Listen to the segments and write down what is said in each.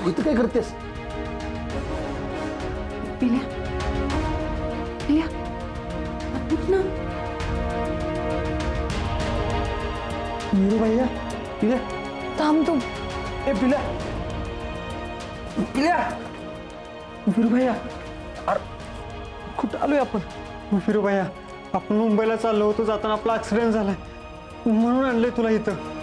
तू इथं काय करतेस? पिल्या पिल्या उठ ना. वीरू भैया, पिल्या, थांब तू. ए पिल्या, पिल्या, वीरू भैया, अरे कुठं आलोय आपण? फिरू भैया, आपण मुंबईला चाललो होतो, जाताना आपला ऍक्सिडेंट झालाय म्हणून आणलंय तुला इथं.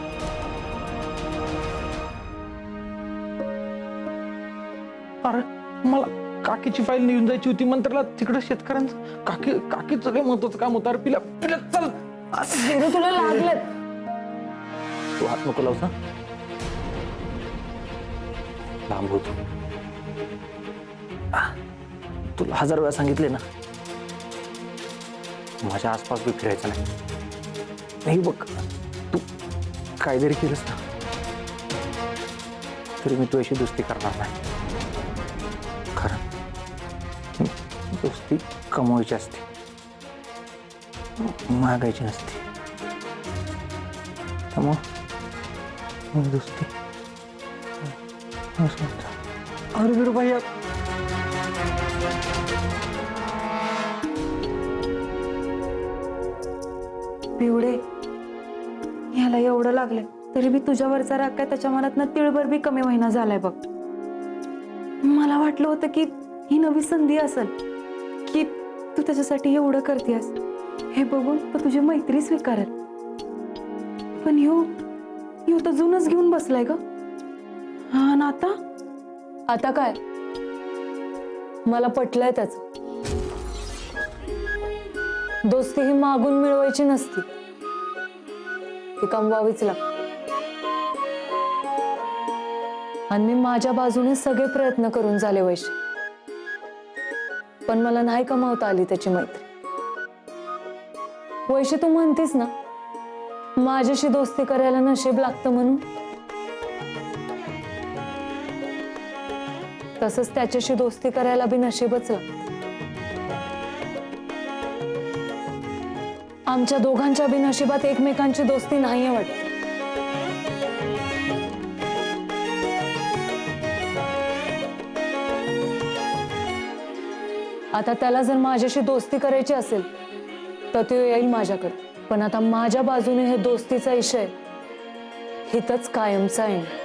अरे मला काकीची फाईल नेऊन जायची होती मंत्राला, तिकडे शेतकऱ्यांचं काकीचं लय महत्वाचं काम होतं. अरे पिल्या, पिल्या चल. वीरू तुला लागलं. तू हात नको लावसा, लांब होतो. तुला 1000 वेळा सांगितले ना, माझ्या आसपास बी फिरायचं नाही बघ. तू काय जरी केलंस ना तरी मी तुझ्याशी दोस्ती करणार नाही. कारण दोस्ती कमवायची असते, मागायची नसते. त्यामुळं दोस्ती अरे फिरू भैया, पिवडे ह्याला एवढं लागलंय तरी बी तुझ्यावरचा राग काय त्याच्या मनातनं तिळभर बी कमी महिना झालाय बघ. मला वाटलं होतं की ही नवी संधी असेल की तू त्याच्यासाठी एवढं करतेस, हे बघून तो तुझी मैत्री स्वीकारेल. पण ह्यो तर जुनच घेऊन बसलाय ग. हा ना, आता काय? मला पटलंय त्याच. दोस्ती ही मागून मिळवायची नसती, ती कमवावीच लागते. आणि मी माझ्या बाजूने सगळे प्रयत्न करून झाले वैशी, पण मला नाही कमावता आली त्याची मैत्री. वैशी तू म्हणतीस ना माझ्याशी दोस्ती करायला नशीब लागतं म्हणून, तसंच त्याच्याशी दोस्ती करायला बी नशीबच लागतं. आमच्या दोघांच्या बी नशिबात एकमेकांची दोस्ती नाहीये वाटत. आता त्याला जर माझ्याशी दोस्ती करायची असेल तर तो येईल माझ्याकडे, पण आता माझ्या बाजूने हे दोस्तीचा इशय हितच कायमचा आहे.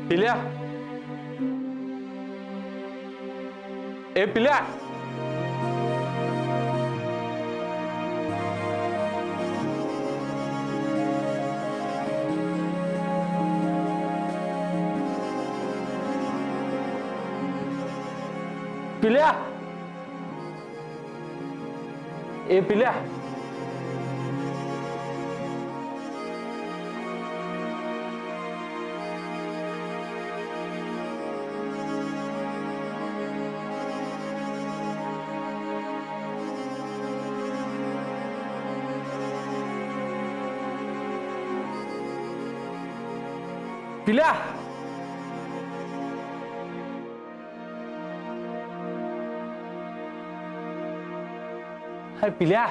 पिल्या, ए पिल्या, पिल्या, ए पिल्या, पिल्या हाय पिल्या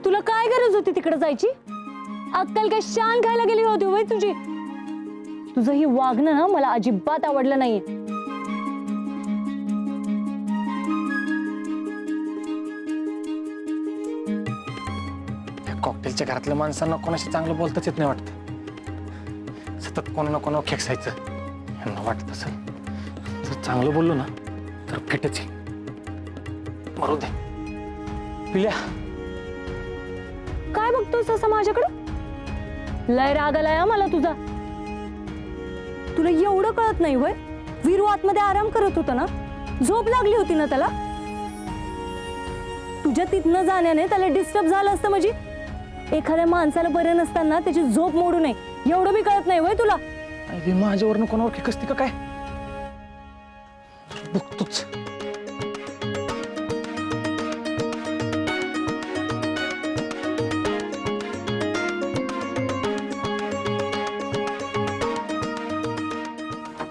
तुला काय गरज होती तिकडे जायची? अक्कल काय शान खायला गेली होती वय तुझी? तुझं ही वागणं ना मला अजिबात आवडलं नाहीये. कॉकटेलच्या घरातल्या माणसांना कोणाशी चांगलं बोलताच येत नाही वाटतं. सतत कोणा कोणा खेकसायचं. यांना वाटत असेल जर चांगलं बोललो ना तर फिटच आहे. मरू दे. पिल्या काय बघतोस असं माझ्याकडे? लय राग आलाय हा मला तुझा. तुला एवढं कळत नाही वय? वीरू आतमध्ये आराम करत होता ना, झोप लागली होती ना त्याला. तुझ्या तिथनं जाण्याने त्याला डिस्टर्ब झालं असतं. म्हणजे एखाद्या माणसाला बरं नसताना त्याची झोप मोडू नये एवढं बी कळत नाही वय तुला? माझ्यावरनं कोणावर खेकसती का काय? बघतोच.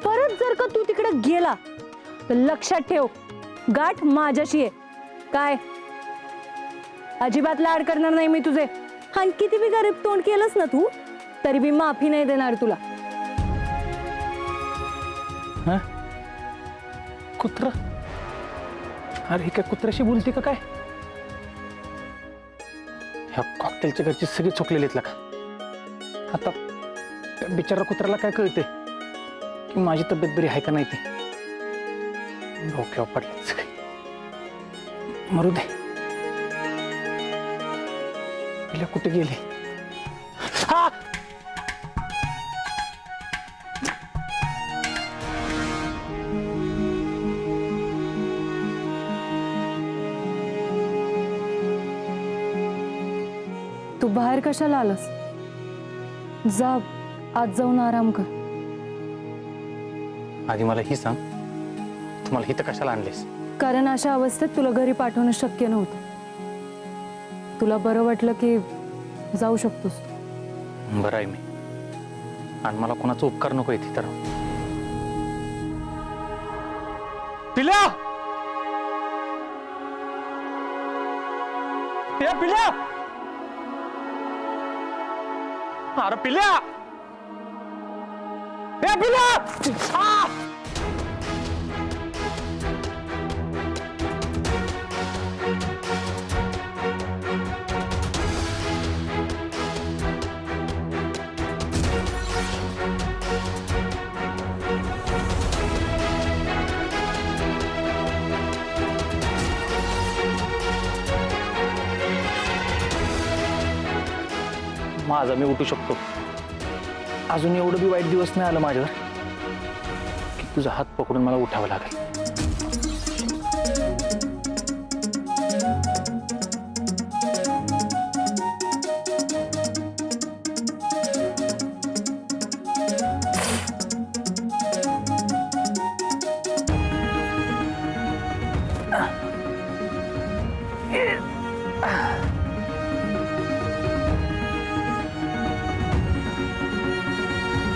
परत जर का तू तिकडे गेला तर लक्षात ठेव, गाठ माझ्याशी आहे. काय अजिबात लाड करणार नाही मी तुझे. आणि किती बी गरीब तोंड केलंस ना तू तरी बी माफी नाही देणार तुला. हा कुत्रा? अरे हे काय कुत्र्याशी बोलते का काय? ह्या कॉकटेलच्या घरची सगळी चुकलेली आहेत का? आता त्या बिचारा कुत्र्याला काय कळते की माझी तब्येत बरी आहे का नाही ते? डोक्यावर पडले सगळे. मरू दे. पिल्या कुठे गेली? हा तू बाहेर कशाला आलास? जा आज जाऊन आराम कर. आधी मला ही सांग, तुम्हाला इथं कशाला आणलेस? कारण अशा अवस्थेत तुला घरी पाठवणं शक्य नव्हतं. तुला बरं वाटलं की जाऊ शकतोस. बरं आहे मी. आणि मला कोणाचा उपकार नको इथे तर. पिल्या पिल्या अरे पिल्या पिल्या माझा मी उठू शकतो. अजून एवढं बी वाईट दिवस नाही आलं माझ्यावर की तुझा हात पकडून मला उठावं लागेल.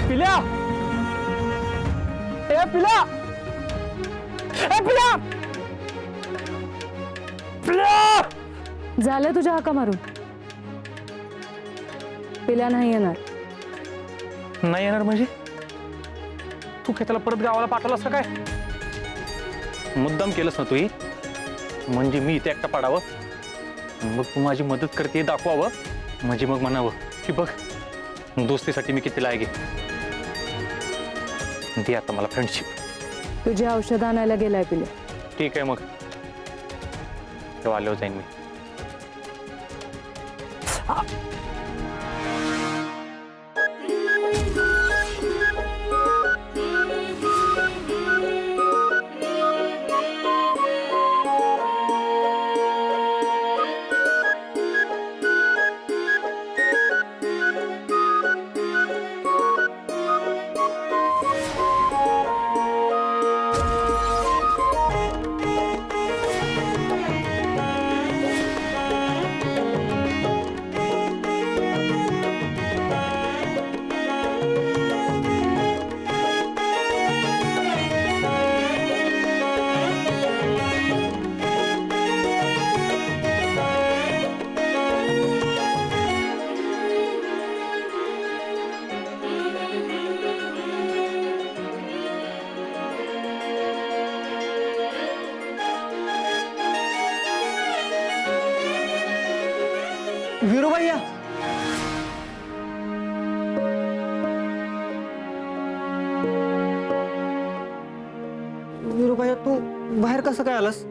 पिल्या पिल्या पिल्या पिल्या झालं तुझ्या हाका मारून. पिल्या नाही येणार. नाही येणार म्हणजे? तू काय त्याला परत गावाला पाठवलास का काय? मुद्दाम केलंस ना तू ही? म्हणजे मी इथे एकटा पाडावं, मग तू माझी मदत करते दाखवावं, म्हणजे मग म्हणावं की बघ दोस्तीसाठी मी किती लायक आहे. दे आता मला फ्रेंडशिप. तुझी औषध आणायला गेलाय पिल्या. ठीक आहे मग तेव्हा आल्यावर जाईन मी. वीरू भैया वीरू भैया तू बाहेर कसं काय आलास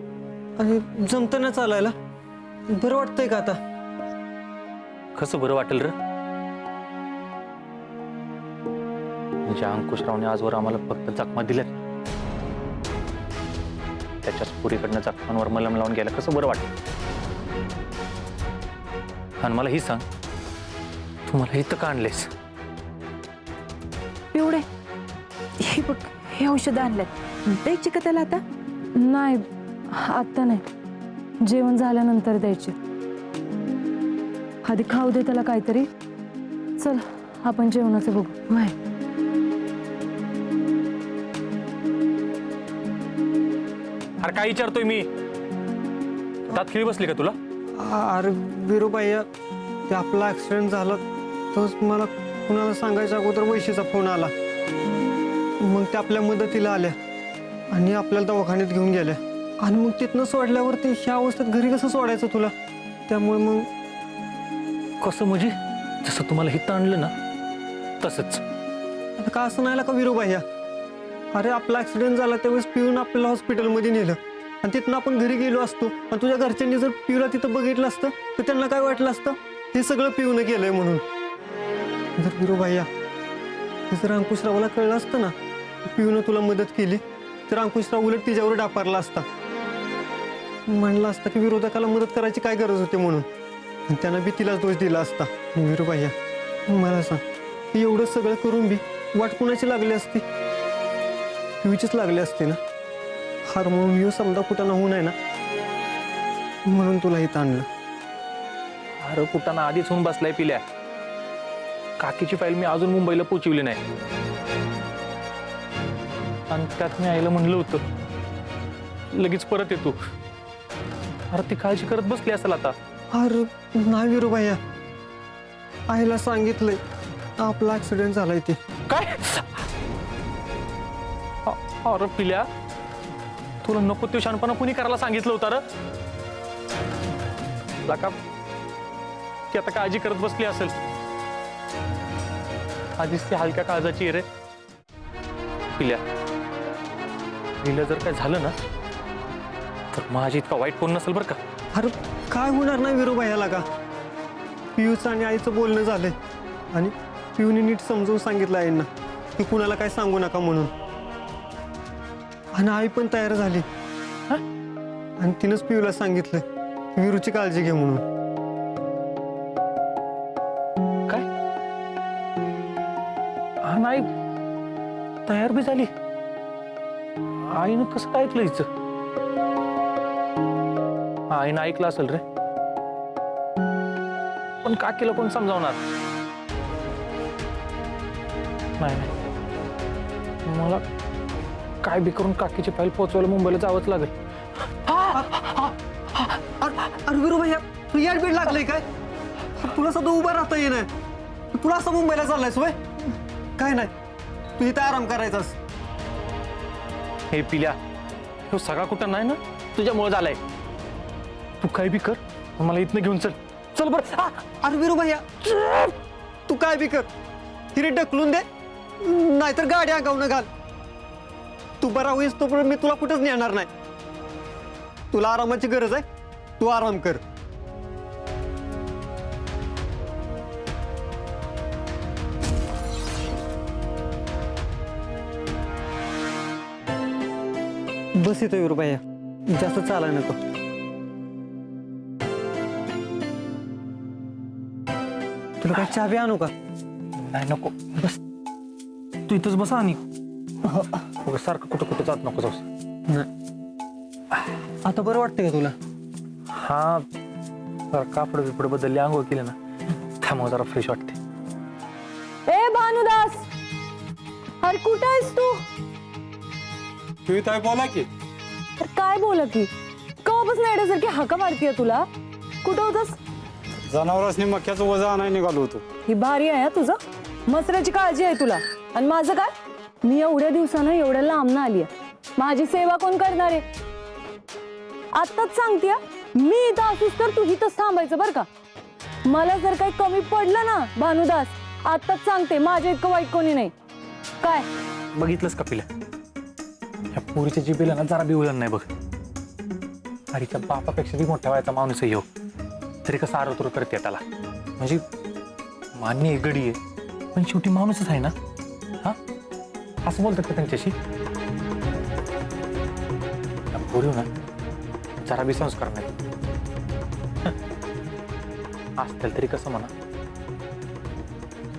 आणि जमतं चालायला बरं वाटतंय का आता कसं बरं वाटेल रे म्हणजे अंकुशरावने आजवर आम्हाला फक्त जखमा दिल्यात त्याच्याच पुरीकडनं जखमांवर मलम लावून गेला कसं बरं वाटेल आणि मला ही सांग तू मला इथं का आणलेस पिवडे हे बघ हे औषधं आणल्यात द्यायची का त्याला आता नाही आत्ता नाही जेवण झाल्यानंतर द्यायचे आधी खाऊ दे त्याला काहीतरी चल आपण जेवणाचं बघू होय अरे काय विचारतोय मी दात खिळी बसली का तुला अरे वीरू भैया ते आपला ऍक्सिडेंट झाला तोच मला कुणाला सांगायच्या अगोदर वैशीचा फोन आला मग ते आपल्या मदतीला आल्या आणि आपल्याला दवाखान्यात घेऊन गेल्या आणि मग तिथनं सोडल्यावरती ह्या अवस्थेत घरी कसं सोडायचं तुला त्यामुळे मग कसं म्हणजे जसं तुम्हाला हिथं आणलं ना तसंच आता का असं नाही का वीरू भैया अरे आपला ऍक्सिडेंट झाला त्यावेळेस पिऊन आपल्याला हॉस्पिटलमध्ये नेलं आणि तिथनं आपण घरी गेलो असतो आणि तुझ्या घरच्यांनी जर पिऊला तिथं बघितलं असतं तर त्यांना काय वाटलं असतं हे सगळं पिऊनं केलंय म्हणून जर वीरू भैया हे जर अंकुशरावला कळलं असतं ना पिऊनं तुला मदत केली तर अंकुशराव उलट तिच्यावर डापारला असता म्हणलं असतं की विरोधकाला मदत करायची काय गरज होती म्हणून आणि त्यानं बी तिलाच दोष दिला असता वीरू भैया मला सांग एवढं सगळं करून बी वाट कुणाची लागली असती पिऊचीच लागली असते ना हार म्हणून येऊ समजा कुठं होऊ नये ना म्हणून तुला इथं आणलं अरे कुठं आधीच होऊन बसलाय पिल्या काकीची फाईल मी अजून मुंबईला पोचवली नाही आणि त्यात मी आईला म्हणलं होतं लगेच परत येतो अरे ती काळजी करत बसली असेल आता अरे नाही वीरू भैया आईला सांगितलंय आपला ऍक्सिडेंट झालाय ते काय अरे पिल्या तुला नको ते शहाणपणा कुणी करायला सांगितलं होतं रे का ती आता काळजी करत बसली असेल आधीच ती हलक्या काळजाची आहे रे पिल्या पिल्या जर काय झालं ना तर माझी इतका वाईट कोण नसेल बरं का अरे काय होणार नाही वीरू भैयाला का पियूचं आणि आईचं बोलणं झालंय आणि पियूने नीट समजून सांगितलं आईंना की कुणाला काय सांगू नका म्हणून आणि आई पण तयार झाली आणि तिनंच पियूला सांगितलं वीरूची काळजी घे म्हणून काय हा नाही तयार बी झाली आईनं कसं काय ऐकलं हिचं आईनं ऐकलं असेल रे पण काकीला कोण समजावणार नाही नाही मला काय बी करून काकीची फाईल पोहोचवायला मुंबईला जावंच लागेल अरे वीरू भैया तू याड बीड लागलंय काय तुला सध्या उभं राहता येणार तुला असं मुंबईला चाललायस वय काय नाही तू इथं आराम करायचास हे पिल्या तो सगळा कुठं नाही ना तुझ्यामुळे झालाय तू काय बी कर मला इथनं घेऊन चल चल बरं अरे वीरू भैया तू काय बी कर हिरे ढकलून दे नाहीतर गाडी आगावून घाल तू बरा होईस तोपर्यंत मी तुला कुठंच नेणार नाही तुला आरामाची गरज आहे तू आराम कर बस येतो वीरू भैया जास्त चालाय नको तुला काय चहा बी आणू का नाही नको बस तू इथंच बसा आणि सारखं कुठं कुठं जात नको जाऊस नाही आता बरं वाटतंय का तुला हा जरा कापड बिपड बदलले आंघोळ केले ना त्यामुळे जरा फ्रेश वाटते ए भानुदास अरे कुठं आहेस तू तुम्ही काय बोला की अरे काय बोल की कवापासून येण्यासारखी हाका मारतीये तुला कुठं होतस जनावरांनी मक्याचं वजा आणायला निघालो होतो ही भारी आहे हा तुझं मसराची काळजी आहे तुला आणि माझं काय मी एवढ्या दिवसानं एवढ्या लांबनं आली आहे माझी सेवा कोण करणार आहे आत्ताच सांगते मी इथं असूस तर तू इथंच थांबायचं बरं का मला जर काही कमी पडलं ना भानुदास, आताच सांगते, माझ्या इतकं वाईट कोणी नाही. काय बघितलंस कपिला, ह्या पोरीच्या जिबेला ना जरा बिवलं नाही बघ. हरीच्या बापापेक्षा बी मोठ्या वयाचा माणूस आहे ह्यो, तरी कसं आरोतुर करते त्याला. म्हणजे मान्य आहे, गडी आहे, पण शेवटी माणूसच आहे ना. हा, असं बोलतात का त्यांच्याशी? पोरी ना जरा बी संस्कार नाही असतील तरी कसं म्हणा,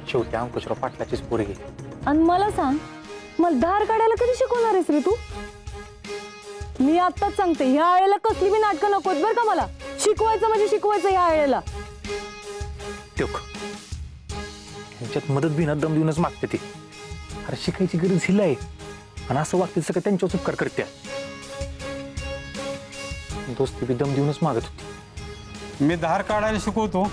शेवटी अंकुशराव पाटलाचीच पोरगी. आणि मला सांग, मला धार काढायला कधी शिकवणार आहेस रे तू? मी आत्ताच सांगते, ह्या वेळेला कसली बी नाटकं नकोत बरं का मला. शिकवायचं म्हणजे शिकवायचं ह्या वेळेला. त्यांच्यात मदत बी ना दम देऊनच मागते ती. अरे शिकायची गरज हिला आहे, आणि असं वागते सगळं त्यांच्यावर उपकार करते. दोस्ती बी दम देऊनच मागत होती. मी धार काढायला शिकवतो,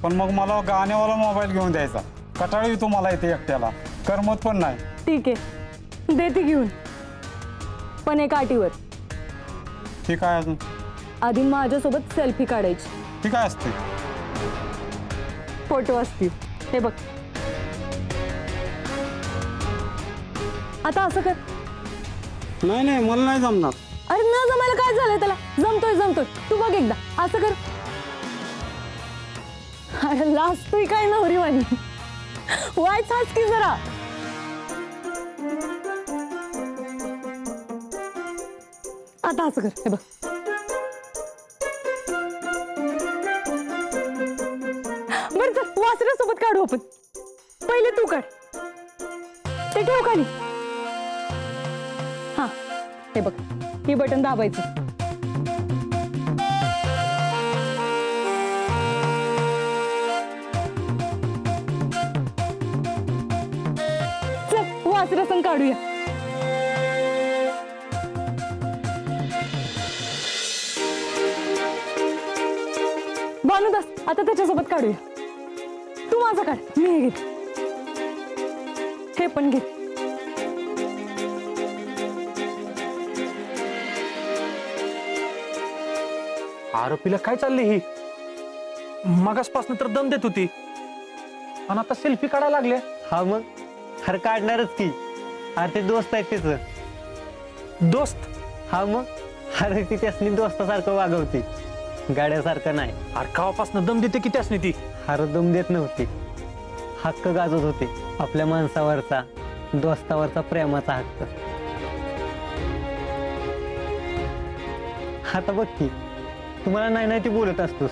पण मग मला गाण्यावाला मोबाईल घेऊन द्यायचा. कटाळी येतो मला इथे एकट्याला, करमत पण नाही. ठीक आहे, देते घेऊन, पण एका अटीवर. ठीक आहे, अजून आधी माझ्यासोबत सेल्फी काढायची. ठीक आहे असते. फोटो असतील, हे बघ. आता असं कर. नाही नाही, मला नाही जमणार. अरे न जमायला काय झालंय त्याला? जमतोय, तू बघ एकदा असं कर. अरे लाजतोय काय नवरी वाणी, वाईट हाच की जरा. आता असं कर, हे बघ. बरं चल, वासऱ्यासोबत काढू आपण. पहिले तू काढ, ते ठेव खाली. हा, हे बघ, हे बटन दाबायचं. चल वासरा संग काढूया. भानुदास, आता त्याच्यासोबत काढूया. तू माझा काढ, मी हे घेते. हे पण घे. आरोपीला काय चालली ही? मगासपासून तर दम देत होती, आणि आता सेल्फी काढायला लागल्या. हा मग, अरे काढणारच की. अरे ते दोस्त आहेत तिचं. दोस्त? हा मग, अरे ती त्यासनी दोस्तासारखं वागवती, गाड्यासारखं नाही. अरे कावापासून दम देते की त्यासनी ती? अरे दम देत नव्हती, हक्क गाजत होते. आपल्या माणसावरचा, दोस्तावरचा प्रेमाचा हक्क. आता बघ की, तुम्हाला नाही नाही ती बोलत असतोस,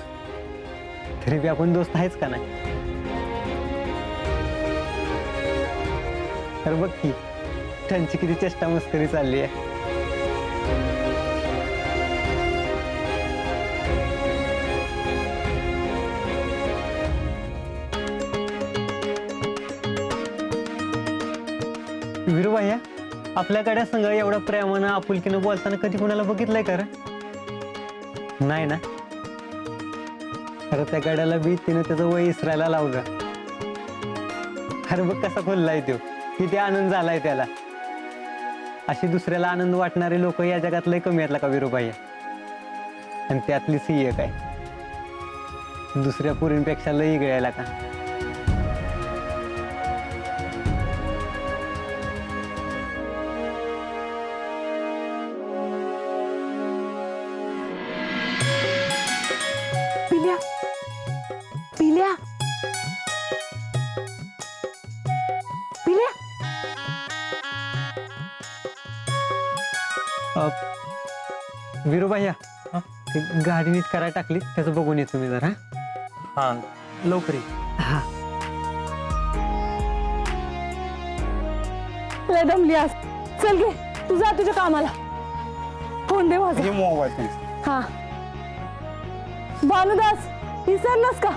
तरी बी आपण दोस्त आहेच का नाही? तर बघ की, त्यांची किती चेष्टा मस्करी चालली आहे. वीरूबाई, आपल्याकडे संघ एवढ्या प्रेमानं आपुलकीनं बोलताना कधी कोणाला बघितलंय का रे? नाही ना? अरे त्या गाड्याला बी तिने त्याचं वय इसरायला लावलं. अरे बघ कसा खोललाय तो, किती आनंद झालाय त्याला. अशी दुसऱ्याला आनंद वाटणारे लोक या जगात लय कमी आहेत का वीरूबाई? आणि त्यातली सी एक आहे, दुसऱ्या पोरींपेक्षा लय इगळायला का. पिल्या, पिल्या, पिल्या. वीरूबाई, ती गाडी नीट करायला टाकली, त्याचं बघून येतो मी जरा. हा, लवकर ये. हा. लय दमली आज. चल घे, तू जा तुझ्या कामाला. फोन दे माझा. हे मोबाईल तुमचा. हा, भानुदास, विसरलास का?